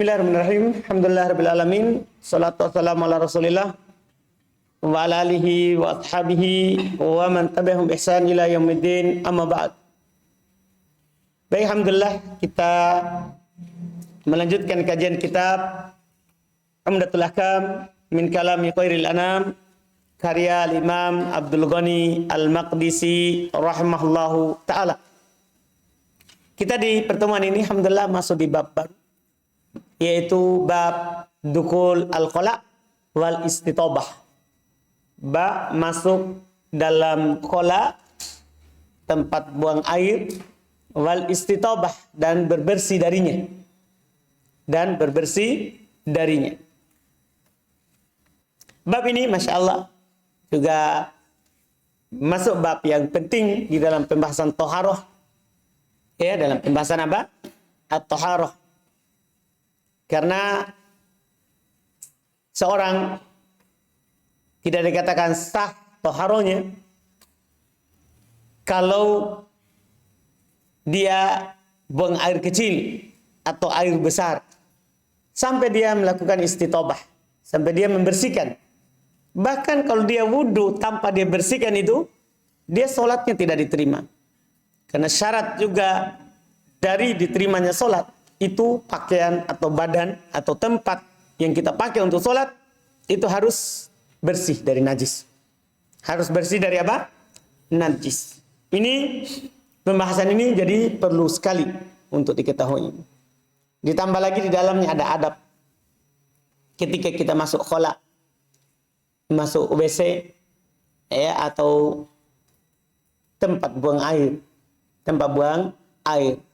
Bismillahirrahmanirrahim. Alhamdulillahirabbil alamin. Shalatu wassalamu ala Rasulillah wa ala alihi wa ashabihi wa man tabi'ahum bi ihsan ila yaumiddin. Amma ba'd. Baik, alhamdulillah kita melanjutkan kajian kitab Umdatul Ahkam min kalami khairil anam karya Imam Abdul Ghani Al-Maqdisi rahimahullahu taala. Kita di pertemuan ini alhamdulillah masuk di bab baru, yaitu bab dukul al-khala wal istitobah. Bab masuk dalam khala, tempat buang air, wal istitobah, dan berbersih darinya. Bab ini Masya Allah juga masuk bab yang penting di dalam pembahasan toharoh. Ya, dalam pembahasan apa? At-toharoh. Karena seorang tidak dikatakan sah toharohnya kalau dia buang air kecil atau air besar sampai dia melakukan istitobah, sampai dia membersihkan. Bahkan kalau dia wudhu tanpa dia bersihkan itu, dia sholatnya tidak diterima. Karena syarat juga dari diterimanya sholat itu pakaian atau badan atau tempat yang kita pakai untuk sholat itu harus bersih dari najis. Harus bersih dari apa? Najis. Ini pembahasan ini jadi perlu sekali untuk diketahui. Ditambah lagi di dalamnya ada adab. Ketika kita masuk khala, masuk WC, ya, atau tempat buang air,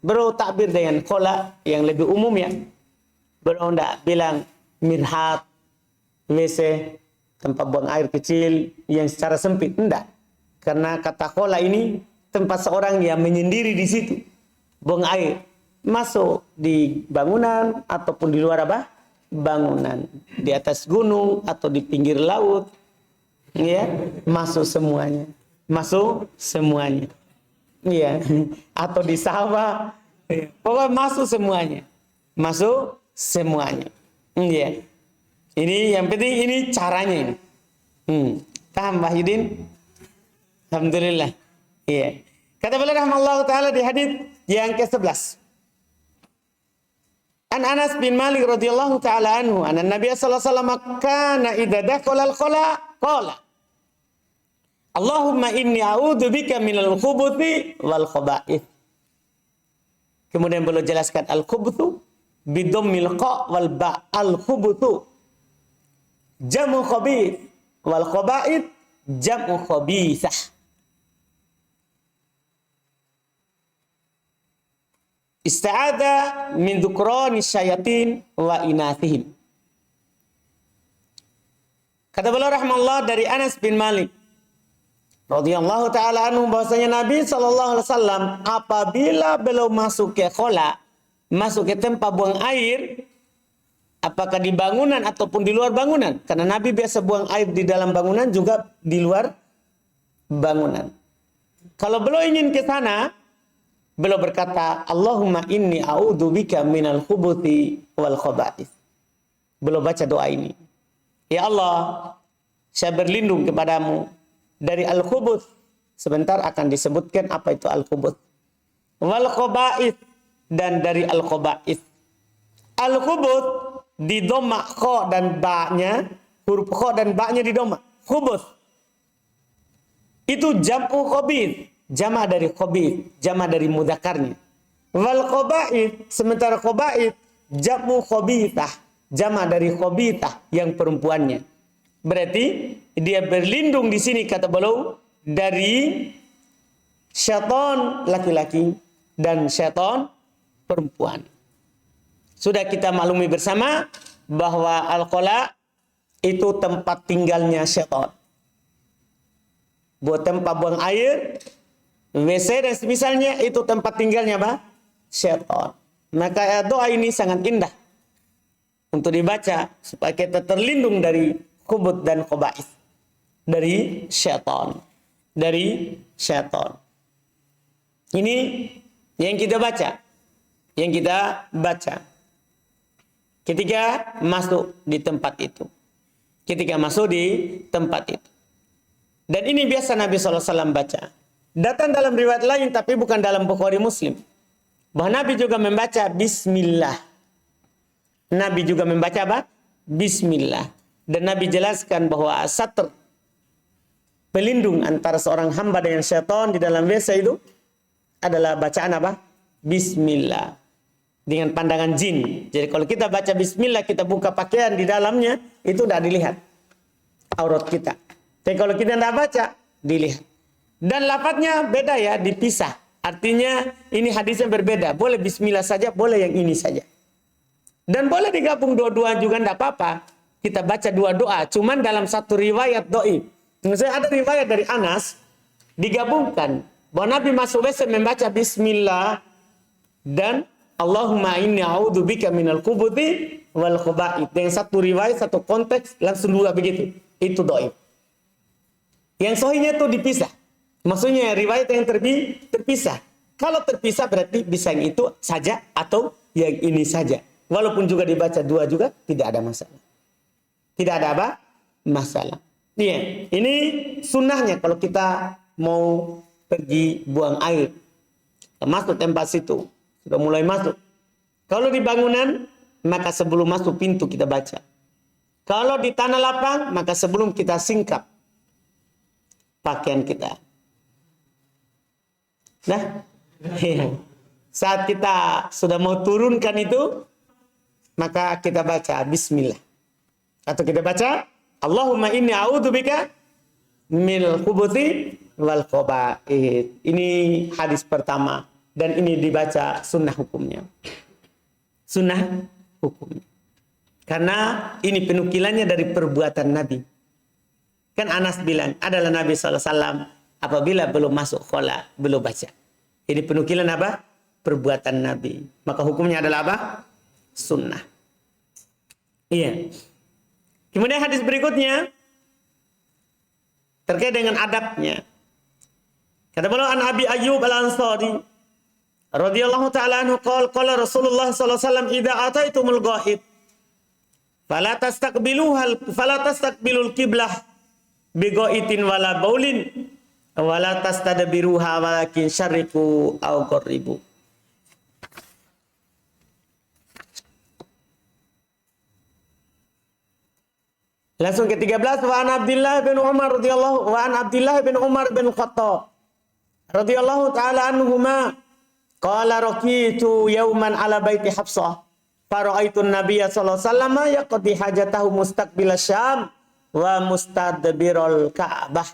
Beliau takbir dengan khala yang lebih umum ya. Beliau tidak bilang mirhat, WC, tempat buang air kecil yang secara sempit. Tidak. Karena kata khala ini tempat seorang yang menyendiri di situ. Buang air. Masuk di bangunan ataupun di luar apa? Bangunan. Di atas gunung atau di pinggir laut. Ya, masuk semuanya. Iya, atau di sawah, pokoknya masuk semuanya. Iya, ini yang penting, ini caranya ini. Paham Mbah Yudin? Alhamdulillah. Iya. Kata beliau rahimahullah taala di hadits yang ke-11. An Anas bin Malik radhiyallahu taala anhu, anna Nabi sallallahu alaihi wasallam kana idza dakhala al-khala qala Allahumma inni a'udzubika minal khubuthi wal khaba'ith. Kemudian beliau jelaskan al-khubuthu bidammil qa wal ba. Al-khubuthu jam'u khabith wal khaba'ith jam'u khabithah. Ista'adha min dhukrani syayatin wa inathihim. Kata beliau rahimahullah dari Anas bin Malik radhiyallahu taala anhu, bahwasanya Nabi sallallahu alaihi wasallam apabila beliau masuk ke khala, masuk ke tempat buang air, apakah di bangunan ataupun di luar bangunan, karena Nabi biasa buang air di dalam bangunan juga di luar bangunan. Kalau beliau ingin ke sana, beliau berkata, Allahumma inni a'udzubika minal khubuthi wal khaba'ith. Beliau baca doa ini. Ya Allah, saya berlindung kepadamu dari al-khubuth. Sebentar akan disebutkan apa itu al-khubuth. Wal khaba'ith, dan dari al-khaba'ith. Al-khubuth di dhamma kha dan ba-nya, huruf kha dan ba-nya di dhamma. Khubuth itu jam'u khabith, jama' dari khabith, jama' dari mudzakarnya. Wal khaba'ith, sementara khaba'ith jam'u khabithah, jama' dari khabithah yang perempuannya. Berarti dia berlindung di sini kata beliau dari syaitan laki-laki dan syaitan perempuan. Sudah kita maklumi bersama bahwa al-khala itu tempat tinggalnya syaitan. Buat tempat buang air, WC dan semisalnya itu tempat tinggalnya apa? Syaitan. Maka doa ini sangat indah untuk dibaca supaya kita terlindung dari khubut dan khaba'ith, dari syaitan. Ini yang kita baca. ketika masuk di tempat itu. Ketika masuk di tempat itu. Dan ini biasa Nabi SAW baca. Datang dalam riwayat lain tapi bukan dalam Bukhari Muslim. Bahwa Nabi juga membaca Bismillah. Nabi juga membaca apa? Bismillah. Dan Nabi jelaskan bahwa satr, pelindung antara seorang hamba dengan syaitan di dalam WC itu adalah bacaan apa? Bismillah. Dengan pandangan jin. Jadi kalau kita baca Bismillah, kita buka pakaian di dalamnya, itu tidak dilihat aurat kita. Tapi kalau kita tidak baca, dilihat. Dan lafadznya beda ya, dipisah. Artinya ini hadisnya berbeda. Boleh Bismillah saja, boleh yang ini saja. Dan boleh digabung dua-dua juga tidak apa-apa. Kita baca dua doa, cuman dalam satu riwayat doi. Misalnya ada riwayat dari Anas, digabungkan. Bahwa Nabi masuk WC membaca Bismillah dan Allahumma inni a'udzubika minal khubuthi wal khaba'ith. Dengan satu riwayat, satu konteks, langsung dua begitu. Itu doi. Yang sahihnya itu dipisah. Maksudnya riwayat yang terpisah. Kalau terpisah berarti bisa yang itu saja atau yang ini saja. Walaupun juga dibaca dua juga tidak ada masalah. Tidak ada apa? Masalah. Iya, ini sunnahnya kalau kita mau pergi buang air. Masuk tempat situ. Sudah mulai masuk. Kalau di bangunan, maka sebelum masuk pintu kita baca. Kalau di tanah lapang, maka sebelum kita singkap pakaian kita. Nah, saat kita sudah mau turunkan itu, maka kita baca Bismillah. Atau kita baca Allahumma inni a'udzubika minal khubuthi wal khaba'ith. Ini hadis pertama. Dan ini dibaca sunnah hukumnya. Sunnah hukumnya. Karena ini penukilannya dari perbuatan Nabi. Kan Anas bilang, adalah Nabi SAW apabila belum masuk khola, belum baca. Ini penukilan apa? Perbuatan Nabi. Maka hukumnya adalah apa? Sunnah. Iya. Kemudian hadis berikutnya terkait dengan adabnya. Kata beliau an Abi Ayyub Al-Ansari radhiyallahu ta'ala anhu qala Rasulullah sallallahu alaihi wasallam idza ataitumul ghaib fala tastaqbilul qiblah bi ghaitin wala baulin wala tastadbiruha walakin syarriqu aw qarribu. Langsung ke-13 wa an Abdullah bin Umar bin Khattab radhiyallahu ta'ala anhuma qala raqitu yawman ala baiti Hafsah fara'aitu an-nabiyya sallallahu alaihi wasallam yaqdi hajatahu mustaqbil Syam wa mustadbirul Ka'bah.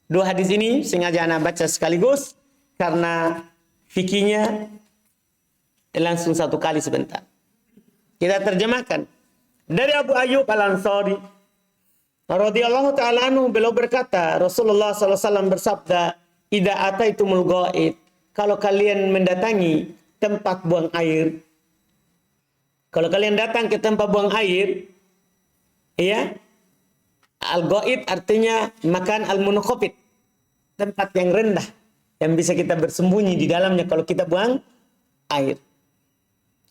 Dua hadis ini sengaja ana baca sekaligus karena fikihnya langsung satu kali sebentar. Kita terjemahkan. Dari Abu Ayyub Al-Ansari radhiyallahu ta'ala anhu, beliau berkata, Rasulullah sallallahu alaihi wasallam bersabda, "Idza ataitumul ghaid," kalau kalian mendatangi tempat buang air. Kalau kalian datang ke tempat buang air, ya, al-ghaid artinya makan al-munkhafid, tempat yang rendah yang bisa kita bersembunyi di dalamnya kalau kita buang air.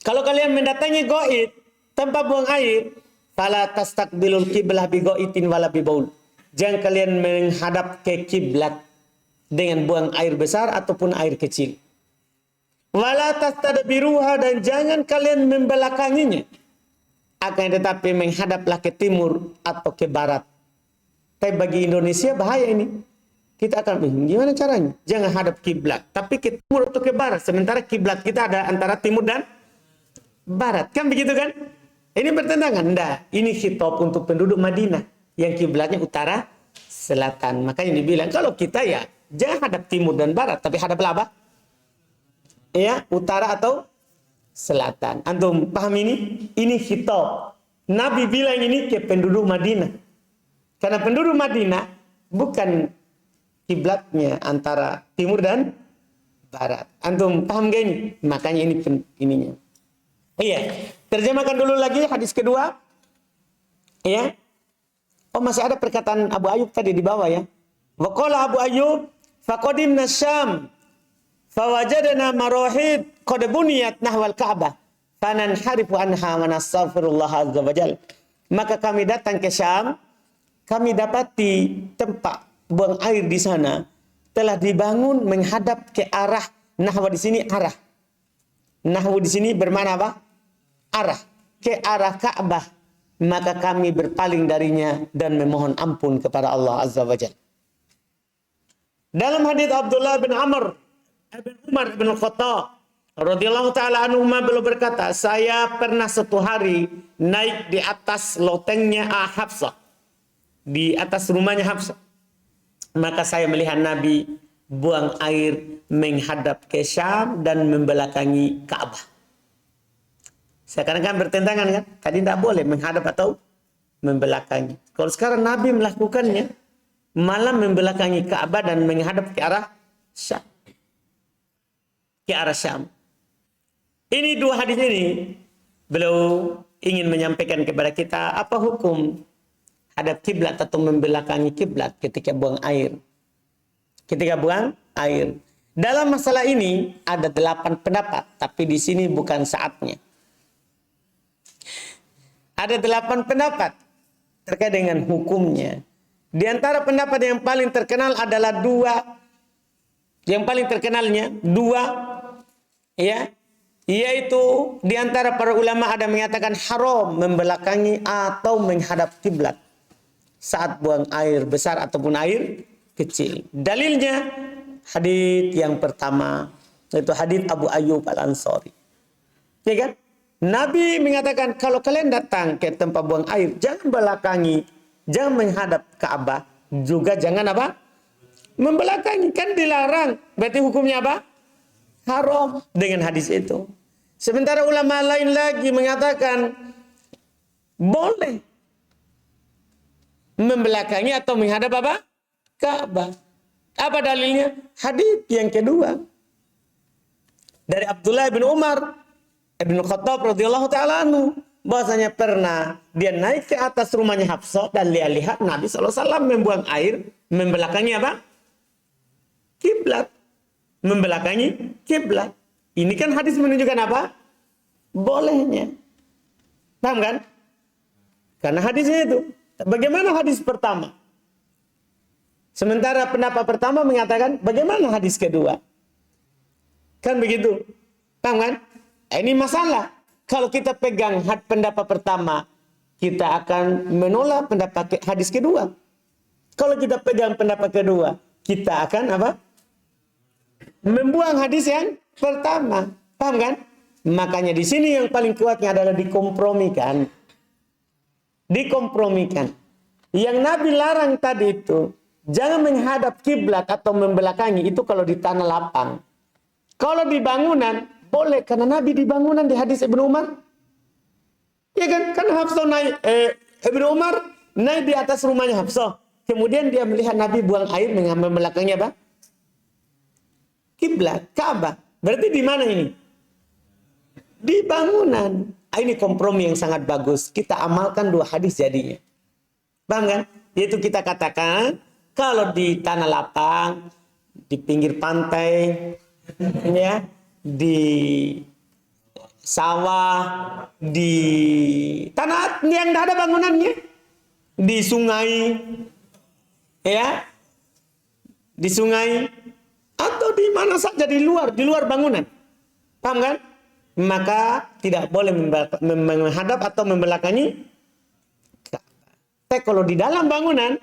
Kalau kalian mendatangi ghaid, tempat buang air, fala tastaqbilul qiblah bi ghaitin wala bi baul. Jangan kalian menghadap ke kiblat dengan buang air besar ataupun air kecil. Wala tastadbiruha, dan jangan kalian membelakanginya. Akan tetapi menghadaplah ke timur atau ke barat. Tapi bagi Indonesia bahaya ini. Kita akan gimana caranya? Jangan hadap kiblat, tapi ke timur atau ke barat. Sementara kiblat kita ada antara timur dan barat. Kan begitu kan? Ini bertentangan. Enggak, ini khitab untuk penduduk Madinah yang kiblatnya utara selatan. Makanya dibilang kalau kita ya jangan hadap timur dan barat, tapi hadaplah apa? Ya, utara atau selatan. Antum paham ini? Ini khitab. Nabi bilang ini ke penduduk Madinah. Karena penduduk Madinah bukan kiblatnya antara timur dan barat. Antum paham gak ini? Makanya ini ininya. Iya, terjemahkan dulu lagi hadis kedua. Ya. Oh, masih ada perkataan Abu Ayyub tadi di bawah ya. Wa qala Abu Ayyub faqadimna Syam fawajadna marahid qad buniyat nahwal Ka'bah fananharifu anha wa nastaghfirullah azza wajal. Maka kami datang ke Syam, kami dapati tempat buang air di sana telah dibangun menghadap ke arah nahwa di sini arah. Nahwu di sini bermakna apa? Arah, ke arah Ka'bah. Maka kami berpaling darinya dan memohon ampun kepada Allah azza wajal. Dalam hadis Abdullah bin Amr bin Umar bin Khattab radhiyallahu taala anhuma beliau berkata, saya pernah suatu hari naik di atas lotengnya Hafsah, di atas rumahnya Hafsah. Maka saya melihat Nabi buang air menghadap ke Syam dan membelakangi Ka'bah. Sekarang kan bertentangan kan? Tadi tidak boleh menghadap atau membelakangi. Kalau sekarang Nabi melakukannya, malah membelakangi Ka'bah dan menghadap ke arah Syam. Ke arah Syam. Ini dua hadis ini beliau ingin menyampaikan kepada kita apa hukum hadap kiblat atau membelakangi kiblat ketika buang air. Ketika buang air. Dalam masalah ini ada 8 pendapat, tapi di sini bukan saatnya. Ada 8 pendapat terkait dengan hukumnya. Di antara pendapat yang paling terkenal adalah 2. Yang paling terkenalnya 2, ya, yaitu di antara para ulama ada mengatakan haram membelakangi atau menghadap kiblat saat buang air besar ataupun air kecil. Dalilnya hadis yang pertama, yaitu hadis Abu Ayyub Al-Ansari. Ya kan? Nabi mengatakan kalau kalian datang ke tempat buang air, jangan belakangi, jangan menghadap Ka'bah, juga jangan apa? Membelakangi. Kan dilarang. Berarti hukumnya apa? Haram dengan hadis itu. Sementara ulama lain lagi mengatakan boleh membelakangi atau menghadap apa? Ka'bah. Apa dalilnya? Hadis yang kedua dari Abdullah bin Umar bin Khattab radhiyallahu taala anhu, bahwasanya pernah dia naik ke atas rumahnya Hafsah dan dia lihat Nabi SAW membuang air membelakangi apa? Kiblat. Membelakangi kiblat. Ini kan hadis menunjukkan apa? Bolehnya. Paham kan? Karena hadisnya itu. Bagaimana hadis pertama? Sementara pendapat pertama mengatakan bagaimana hadis kedua? Kan begitu. Paham kan? Ini masalah. Kalau kita pegang pendapat pertama, kita akan menolak pendapat hadis kedua. Kalau kita pegang pendapat kedua, kita akan apa? Membuang hadis yang pertama. Paham kan? Makanya di sini yang paling kuatnya adalah dikompromikan. Dikompromikan. Yang Nabi larang tadi itu, jangan menghadap kiblat atau membelakangi, itu kalau di tanah lapang. Kalau di bangunan, boleh, karena Nabi di bangunan di hadis Ibnu Umar. Ya kan? Kan Hafsah naik, Ibnu Umar naik di atas rumahnya Hafsah. Kemudian dia melihat Nabi buang air membelakangi apa? Kiblat, Ka'bah. Berarti di mana ini? Di bangunan. Ini kompromi yang sangat bagus. Kita amalkan 2 hadis jadinya. Paham kan? Yaitu kita katakan, kalau di tanah lapang, di pinggir pantai, ya, di sawah, di tanah yang tidak ada bangunannya, di sungai, ya, di sungai, atau di mana saja di luar bangunan. Paham kan? Maka tidak boleh menghadap atau membelakangi. Tapi kalau di dalam bangunan,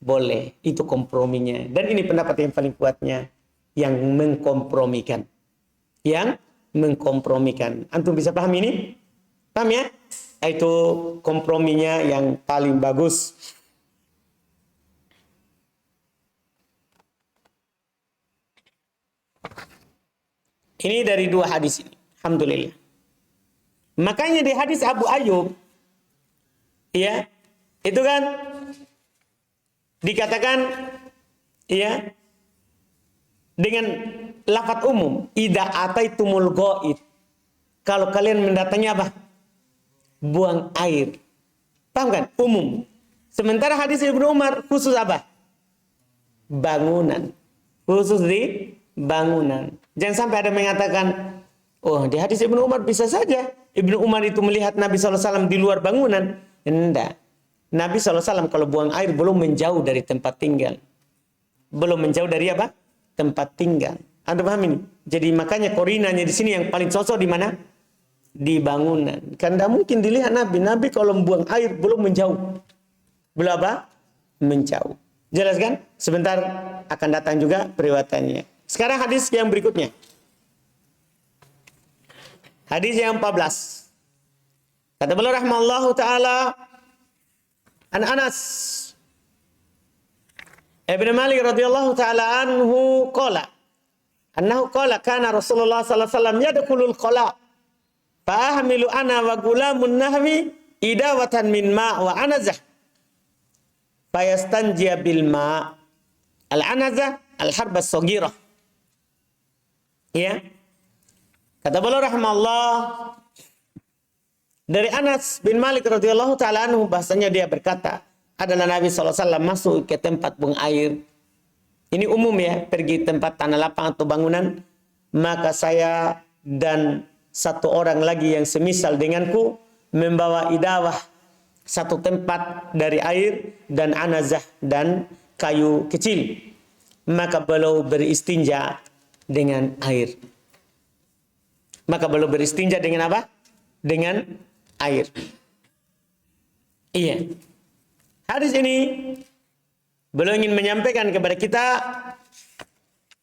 boleh. Itu komprominya. Dan ini pendapat yang paling kuatnya, yang mengkompromikan. Yang mengkompromikan. Antum bisa paham ini? Paham ya? Itu komprominya yang paling bagus. Ini dari 2 hadis ini. Alhamdulillah. Makanya di hadis Abu Ayyub, ya, itu kan dikatakan, ya, dengan lafaz umum, idza ataitumul ghaid. Kalau kalian mendatangi apa? Buang air. Paham kan? Umum. Sementara hadis Ibnu Umar khusus apa? Bangunan. Khusus di bangunan. Jangan sampai ada mengatakan Oh, di hadis Ibnu Umar bisa saja Ibnu Umar itu melihat Nabi SAW di luar bangunan. Enggak. Nabi SAW kalau buang air belum menjauh dari tempat tinggal. Belum menjauh dari apa? Tempat tinggal. Anda paham ini? Jadi makanya korinanya di sini yang paling cocok di mana? Di bangunan. Karena mungkin dilihat Nabi. Nabi kalau buang air belum menjauh. Belum apa? Menjauh. Jelas kan? Sebentar akan datang juga periwatannya. Sekarang hadis yang berikutnya. Hadis yang 14. Kata beliau rahimahullahu taala an Anas Ibn Malik radhiyallahu taala anhu qala annahu qala kana Rasulullah sallallahu alaihi wasallam yadkhulul qala fa ahmilu ana wa gulamun nahwi idawatan min ma wa anazah fayastanjiya bil ma al anazah al harba as-saghirah. Ya. Kata beliau rahimahullah dari Anas bin Malik radhiyallahu taala anhu bahasanya dia berkata, adalah Nabi SAW masuk ke tempat buang air. Ini umum ya, pergi tempat tanah lapang atau bangunan, maka saya dan satu orang lagi yang semisal denganku membawa idawah, satu tempat dari air dan anazah dan kayu kecil. Maka beliau beristinja dengan air. Maka beliau beristinja dengan apa? Dengan air. Iya. Hadis ini beliau ingin menyampaikan kepada kita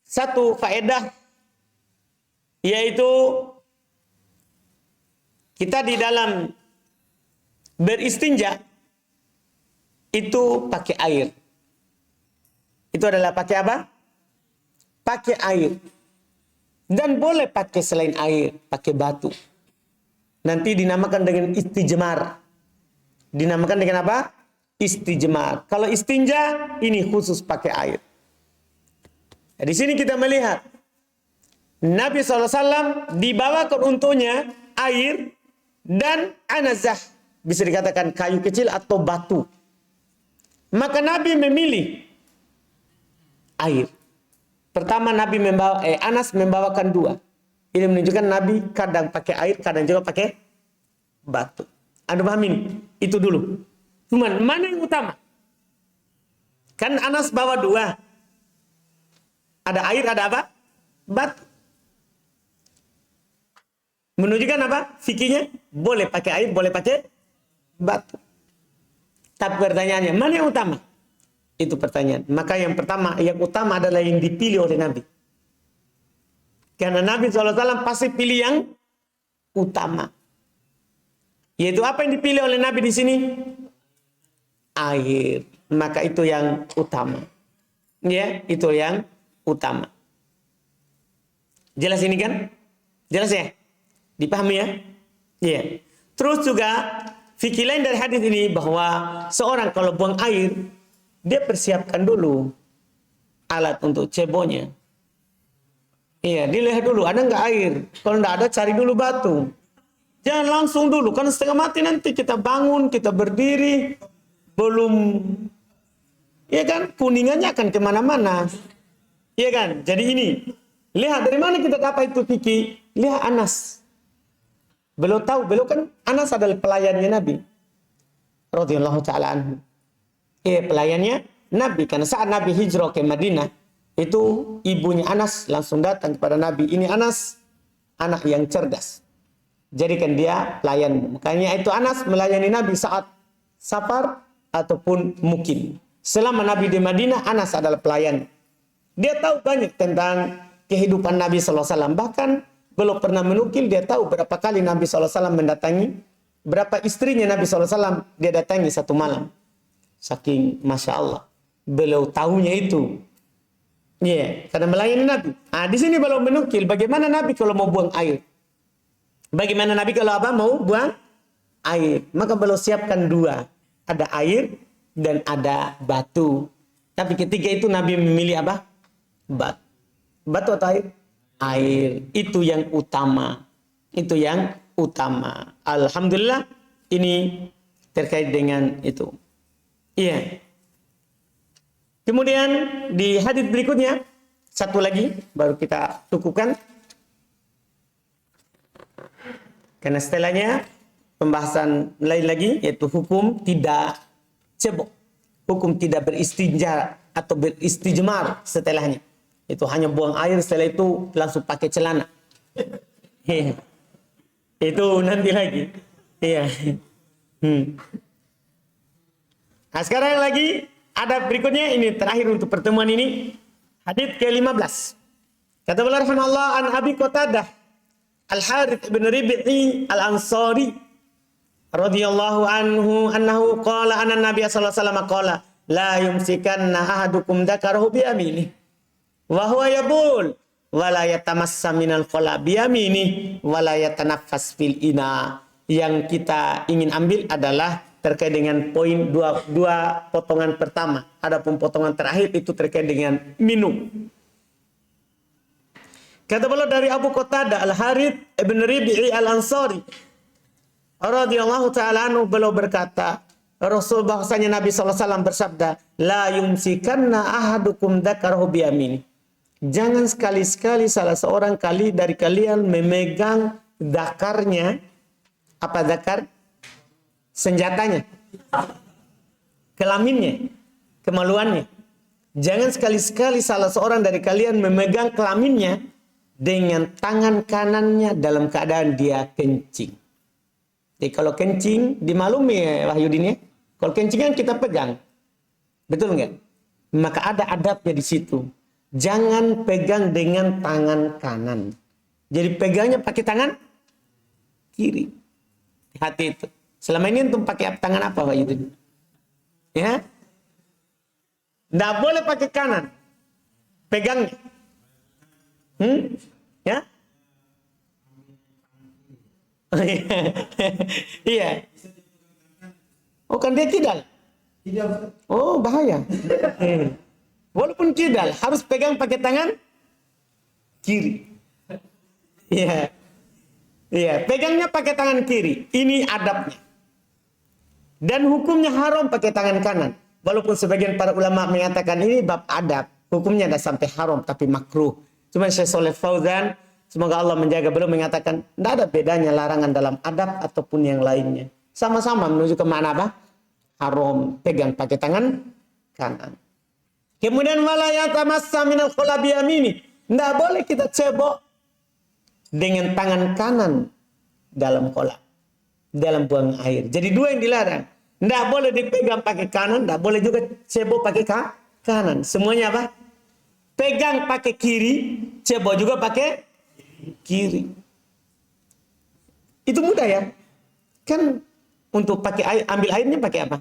satu faedah, yaitu kita di dalam beristinja itu pakai air. Itu adalah pakai apa? Pakai air. Dan boleh pakai selain air, pakai batu. Nanti dinamakan dengan istijmar. Dinamakan dengan apa? Istijmar. Kalau istinja, ini khusus pakai air. Nah, di sini kita melihat Nabi SAW dibawakan untuknya air dan anazah. Bisa dikatakan kayu kecil atau batu. Maka Nabi memilih air. Pertama Nabi Anas membawakan dua. Ini menunjukkan Nabi kadang pakai air, kadang juga pakai batu. Anda paham ini? Itu dulu. Cuman mana yang utama? Kan Anas bawa dua. Ada air, ada apa? Batu. Menunjukkan apa? Fikihnya boleh pakai air, boleh pakai batu. Tapi pertanyaannya, mana yang utama? Itu pertanyaan. Maka yang pertama, yang utama adalah yang dipilih oleh Nabi. Karena Nabi SAW pasti pilih yang utama. Yaitu apa yang dipilih oleh Nabi di sini? Air. Maka itu yang utama. Ya, itu yang utama. Jelas ini kan? Jelas ya? Dipahami ya? Iya. Terus juga fikih lain dari hadis ini bahwa seorang kalau buang air, dia persiapkan dulu alat untuk cebonya. Iya, dilihat dulu ada nggak air. Kalau nggak ada, cari dulu batu. Jangan langsung dulu, karena setengah mati nanti kita bangun, kita berdiri, belum, ya kan, kuningannya akan kemana-mana. Iya kan? Jadi ini, lihat dari mana kita dapat itu fikih. Lihat Anas. Beliau tahu, beliau kan Anas adalah pelayannya Nabi radhiyallahu taala anhu. Pelayannya Nabi. Karena saat Nabi hijrah ke Madinah, itu ibunya Anas langsung datang kepada Nabi. Ini Anas, anak yang cerdas. Jadikan dia pelayan. Makanya itu Anas melayani Nabi saat safar ataupun mukim. Selama Nabi di Madinah, Anas adalah pelayan. Dia tahu banyak tentang kehidupan Nabi SAW. Bahkan belum pernah menukil, dia tahu berapa kali Nabi SAW mendatangi, berapa istrinya Nabi SAW dia datangi satu malam. Saking Masya Allah, beliau tahunya itu. Karena melayani Nabi. Di sini beliau menukil bagaimana Nabi kalau mau buang air. Bagaimana Nabi kalau apa? Mau buang air. Maka beliau siapkan dua. Ada air dan ada batu. Tapi ketika itu Nabi memilih apa? Batu. Batu atau air? Air. Itu yang utama. Itu yang utama. Alhamdulillah ini terkait dengan itu. Iya. Kemudian di hadis berikutnya, satu lagi baru kita cukupkan. Karena setelahnya pembahasan lain lagi, yaitu hukum tidak cebok, hukum tidak beristinja atau beristijmar setelahnya. Itu hanya buang air, setelah itu langsung pakai celana. Itu nanti lagi. Iya. Nah, sekarang lagi ada berikutnya, ini terakhir untuk pertemuan ini. Hadits ke-15. Kata beliau rahimahullah, an Abi Qatadah Al-Harits bin Rib'i Al-Ansari radhiyallahu anhu annahu qala anna Nabiy sallallahu alaihi wasallam qala la yumsikanna ahadukum dzakarahu bi yaminihi wa huwa yabul wa la yatamassa minal khala bi yaminihi wa la yatanaffas fil ina. Yang kita ingin ambil adalah terkait dengan poin dua potongan pertama. Adapun potongan terakhir itu terkait dengan minum. Kata beliau dari Abu Qatadah Al-Harits bin Rib'i Al-Ansari radhiyallahu taala anhu, beliau berkata, Rasul bahwasanya Nabi sallallahu alaihi wasallam bersabda, la yumsikanna ahadukum dzakarahu bi yamini. Jangan sekali-sekali salah seorang kali dari kalian memegang zakarnya. Apa zakar? Senjatanya, kelaminnya, kemaluannya. Jangan sekali-sekali salah seorang dari kalian memegang kelaminnya dengan tangan kanannya dalam keadaan dia kencing. Jadi kalau kencing, dimaklumi ya Wahyudin ya. Kalau kencing kan kita pegang, betul nggak? Maka ada adabnya di situ. Jangan pegang dengan tangan kanan. Jadi pegangnya pakai tangan kiri. Hati itu. Selama ini untuk pakai tangan apa Wahyudin? Ya, nggak boleh pakai kanan. Pegangnya. Ya? Iya. Oh kan dia kidal. Oh bahaya. Walaupun kidal harus pegang pakai tangan kiri. Iya. Iya, pegangnya pakai tangan kiri. Ini adabnya. Dan hukumnya haram pakai tangan kanan. Walaupun sebagian para ulama mengatakan ini bab adab, hukumnya tidak sampai haram tapi makruh. Cuma Syekh Shalih Fauzan, semoga Allah menjaga, beliau mengatakan tidak ada bedanya larangan dalam adab ataupun yang lainnya. Sama-sama menunjukkan makna apa? Haram, pegang pakai tangan kanan. Kemudian wala yatamassa minal khala bi yamini. Tidak boleh kita cebok dengan tangan kanan dalam kolam, dalam buang air. Jadi dua yang dilarang. Tidak boleh dipegang pakai kanan, tidak boleh juga cebok pakai kanan. Semuanya apa? Pegang pakai kiri, cebok juga pakai kiri. Itu mudah ya. Kan untuk pakai air, ambil airnya pakai apa?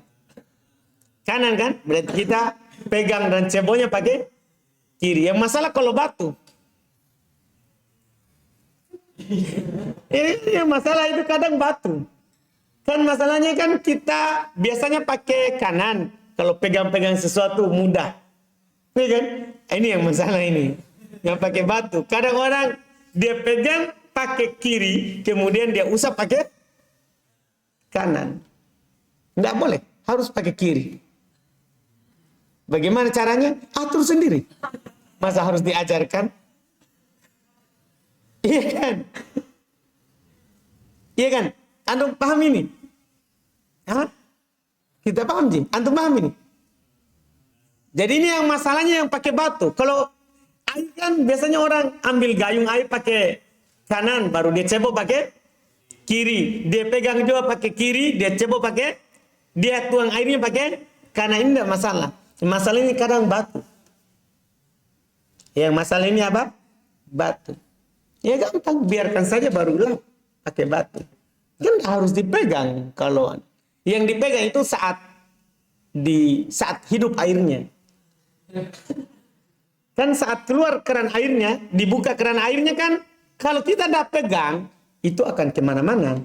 Kanan kan? Berarti kita pegang dan ceboknya pakai kiri. Yang masalah kalau batu. Ini masalah itu kadang batu. Kan masalahnya kan kita biasanya pakai kanan. Kalau pegang-pegang sesuatu mudah. Ini kan? Ini yang masalah ini. Yang pakai batu. Kadang orang dia pegang pakai kiri, kemudian dia usap pakai kanan. Tidak boleh. Harus pakai kiri. Bagaimana caranya? Atur sendiri. Masa harus diajarkan? Iya kan? Iya kan? Antum paham ini? Hah? Kita paham sih? Antum paham ini? Jadi ini yang masalahnya yang pakai batu. Kalau air kan biasanya orang ambil gayung air pakai kanan, baru dia cebok pakai kiri. Dia pegang juga pakai kiri, dia cebok pakai, dia tuang airnya pakai kanan. Ini tidak masalah. Masalah ini kadang batu. Yang masalah ini apa? Batu. Ya gampang, biarkan saja baru lap pakai batu. Kan harus dipegang kalau yang dipegang itu saat hidup airnya. Kan saat keluar keran airnya, dibuka keran airnya kan, kalau kita tidak pegang, itu akan kemana-mana.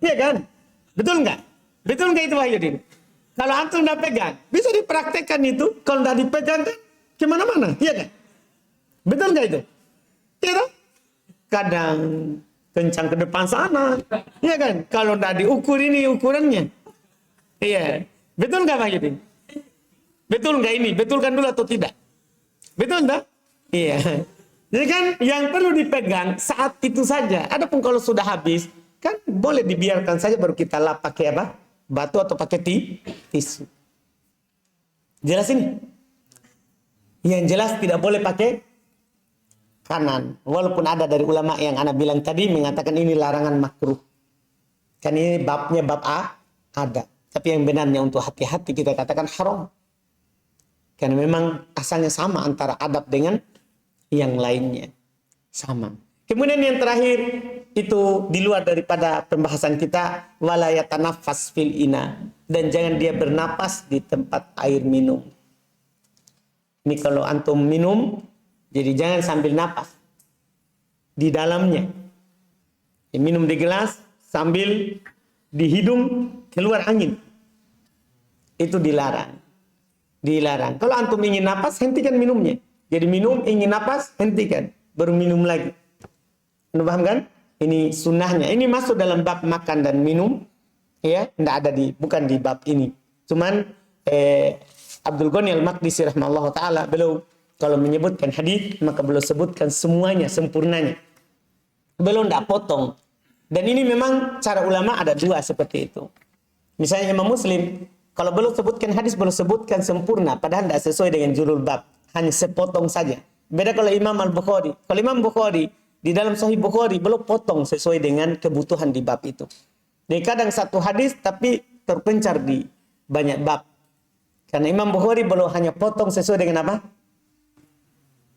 Iya kan? Betul nggak? Betul nggak itu Wahyudin? Kalau antum tidak pegang, bisa dipraktekkan itu. Kalau tidak dipegang kan kemana-mana. Iya kan? Betul nggak itu? Iya kan? Kadang kencang ke depan sana, iya kan? Kalau tidak diukur ini ukurannya, iya. Betul nggak Pak Yudin? Betul nggak ini? Betulkan dulu atau tidak? Betul nggak? Iya. Jadi kan yang perlu dipegang saat itu saja. Adapun kalau sudah habis, kan boleh dibiarkan saja baru kita lap pakai apa? Batu atau pakai tisu. Jelas ini? Yang jelas tidak boleh pakai kanan. Walaupun ada dari ulama yang ana bilang tadi mengatakan ini larangan makruh. Kan ini babnya bab ada. Tapi yang benarnya untuk hati-hati kita katakan haram. Karena memang asalnya sama antara adab dengan yang lainnya. Sama. Kemudian yang terakhir itu di luar daripada pembahasan kita, wala yatanaffas fil ina, dan jangan dia bernapas di tempat air minum. Ini kalau antum minum, jadi jangan sambil napas di dalamnya. Minum di gelas sambil di hidung keluar angin. Itu dilarang. Dilarang. Kalau antum ingin napas, hentikan minumnya. Jadi minum, ingin napas, hentikan. Baru minum lagi. Anda paham kan? Ini sunnahnya. Ini masuk dalam bab makan dan minum. Ya, tidak ada bukan di bab ini. Cuman Abdul Ghani Al-Maqdisi rahimahullah ta'ala, beliau kalau menyebutkan hadis maka beliau sebutkan semuanya, sempurnanya. Beliau tidak potong. Dan ini memang cara ulama ada dua seperti itu. Misalnya Imam Muslim, kalau belum sebutkan hadis, belum sebutkan sempurna. Padahal tidak sesuai dengan judul bab. Hanya sepotong saja. Beda kalau Imam Al-Bukhari. Kalau Imam Bukhari, di dalam Sahih Bukhari, belum potong sesuai dengan kebutuhan di bab itu. Jadi kadang satu hadis, tapi terpencar di banyak bab. Karena Imam Bukhari belum hanya potong sesuai dengan apa?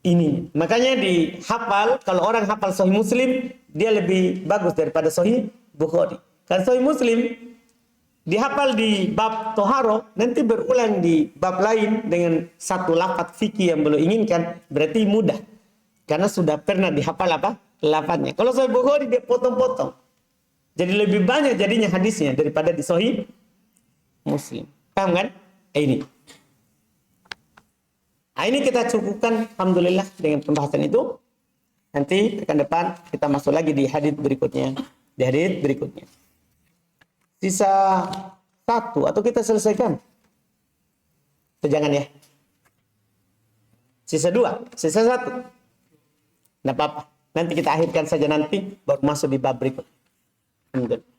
Ini. Makanya dihafal, kalau orang hafal Sahih Muslim, dia lebih bagus daripada Sahih Bukhari. Karena Sahih Muslim, dihafal di bab toharo, nanti berulang di bab lain dengan satu lafaz fikih yang belum inginkan, berarti mudah. Karena sudah pernah dihafal apa? Lafaznya. Kalau Sahih Bukhari dia potong-potong. Jadi lebih banyak jadinya hadisnya daripada di Sahih Muslim. Paham kan? Ini. Nah, ini kita cukupkan alhamdulillah dengan pembahasan itu. Nanti pekan depan kita masuk lagi di hadis berikutnya. Di hadis berikutnya. Sisa satu atau kita selesaikan? Jangan ya. Sisa dua, sisa satu. Tidak apa-apa. Nanti kita akhirkan saja nanti baru masuk di bab berikut. Alhamdulillah.